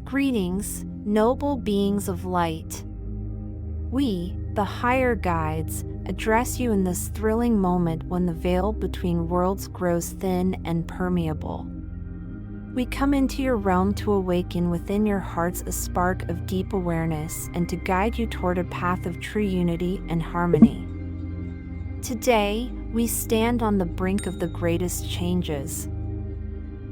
Greetings, noble beings of light. We, the higher guides, address you in this thrilling moment when the veil between worlds grows thin and permeable. We come into your realm to awaken within your hearts a spark of deep awareness and to guide you toward a path of true unity and harmony. Today, we stand on the brink of the greatest changes.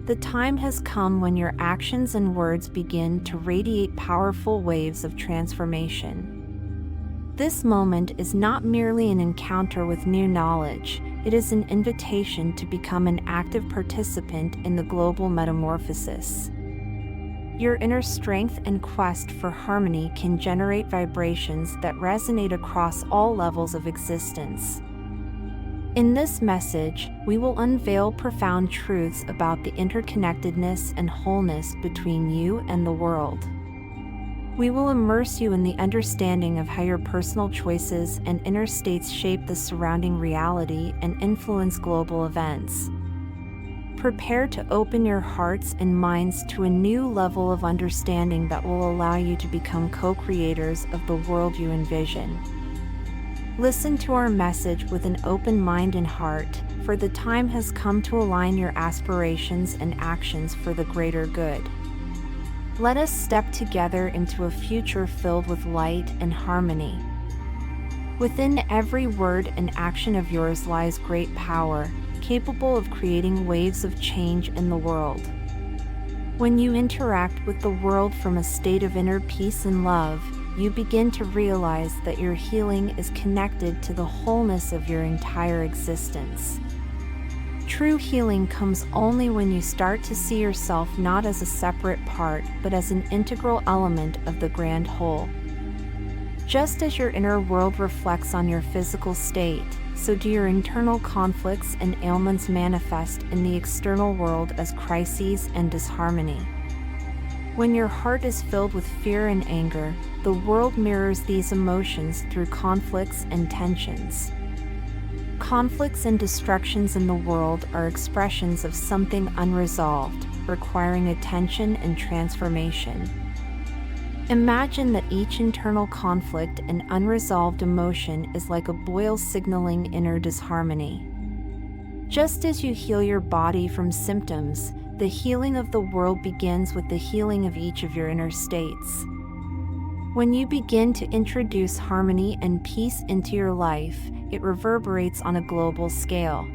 The time has come when your actions and words begin to radiate powerful waves of transformation. This moment is not merely an encounter with new knowledge, it is an invitation to become an active participant in the global metamorphosis. Your inner strength and quest for harmony can generate vibrations that resonate across all levels of existence. In this message, we will unveil profound truths about the interconnectedness and wholeness between you and the world. We will immerse you in the understanding of how your personal choices and inner states shape the surrounding reality and influence global events. Prepare to open your hearts and minds to a new level of understanding that will allow you to become co-creators of the world you envision. Listen to our message with an open mind and heart, for the time has come to align your aspirations and actions for the greater good. Let us step together into a future filled with light and harmony. Within every word and action of yours lies great power, capable of creating waves of change in the world. When you interact with the world from a state of inner peace and love, you begin to realize that your healing is connected to the wholeness of your entire existence. True healing comes only when you start to see yourself not as a separate part, but as an integral element of the grand whole. Just as your inner world reflects on your physical state, so do your internal conflicts and ailments manifest in the external world as crises and disharmony. When your heart is filled with fear and anger, the world mirrors these emotions through conflicts and tensions. Conflicts and destructions in the world are expressions of something unresolved, requiring attention and transformation. Imagine that each internal conflict and unresolved emotion is like a boil signaling inner disharmony. Just as you heal your body from symptoms, the healing of the world begins with the healing of each of your inner states. When you begin to introduce harmony and peace into your life, it reverberates on a global scale.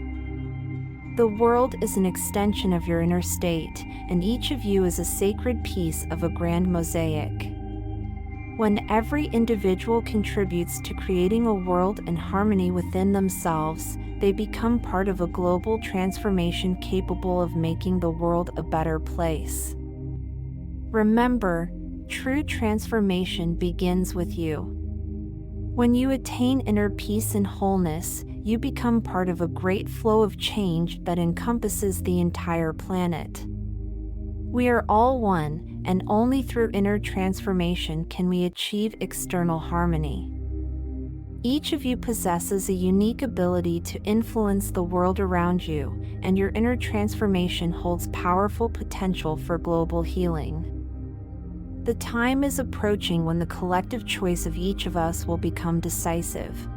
The world is an extension of your inner state, and each of you is a sacred piece of a grand mosaic. When every individual contributes to creating a world in harmony within themselves, they become part of a global transformation capable of making the world a better place. Remember, true transformation begins with you. When you attain inner peace and wholeness, you become part of a great flow of change that encompasses the entire planet. We are all one, and only through inner transformation can we achieve external harmony. Each of you possesses a unique ability to influence the world around you, and your inner transformation holds powerful potential for global healing. The time is approaching when the collective choice of each of us will become decisive.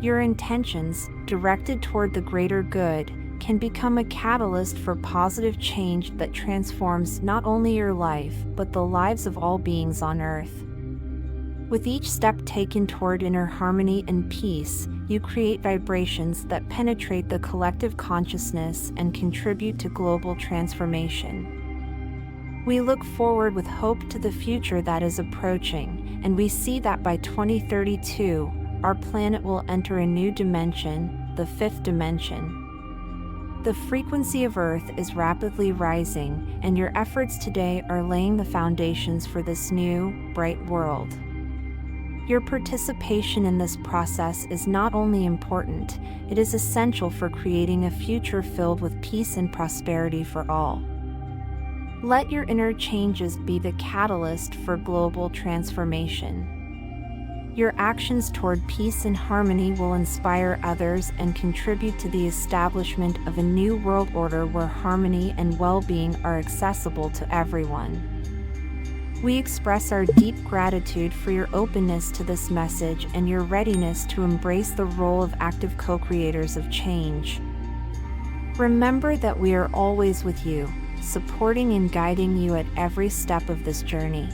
Your intentions, directed toward the greater good, can become a catalyst for positive change that transforms not only your life, but the lives of all beings on Earth. With each step taken toward inner harmony and peace, you create vibrations that penetrate the collective consciousness and contribute to global transformation. We look forward with hope to the future that is approaching, and we see that by 2032, our planet will enter a new dimension, the fifth dimension. The frequency of Earth is rapidly rising, and your efforts today are laying the foundations for this new, bright world. Your participation in this process is not only important, it is essential for creating a future filled with peace and prosperity for all. Let your inner changes be the catalyst for global transformation. Your actions toward peace and harmony will inspire others and contribute to the establishment of a new world order where harmony and well-being are accessible to everyone. We express our deep gratitude for your openness to this message and your readiness to embrace the role of active co-creators of change. Remember that we are always with you, supporting and guiding you at every step of this journey.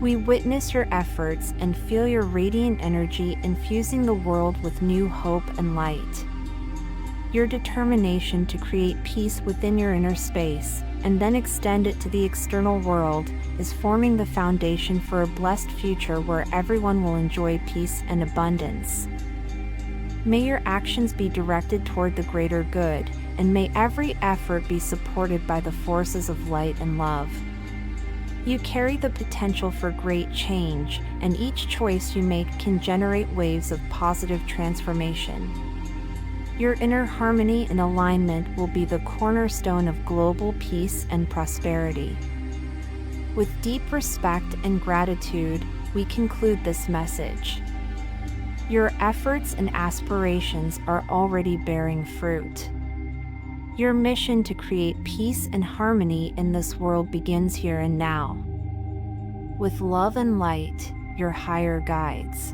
We witness your efforts and feel your radiant energy infusing the world with new hope and light. Your determination to create peace within your inner space and then extend it to the external world is forming the foundation for a blessed future where everyone will enjoy peace and abundance. May your actions be directed toward the greater good, and may every effort be supported by the forces of light and love. You carry the potential for great change, and each choice you make can generate waves of positive transformation. Your inner harmony and alignment will be the cornerstone of global peace and prosperity. With deep respect and gratitude, we conclude this message. Your efforts and aspirations are already bearing fruit. Your mission to create peace and harmony in this world begins here and now. With love and light, your higher guides.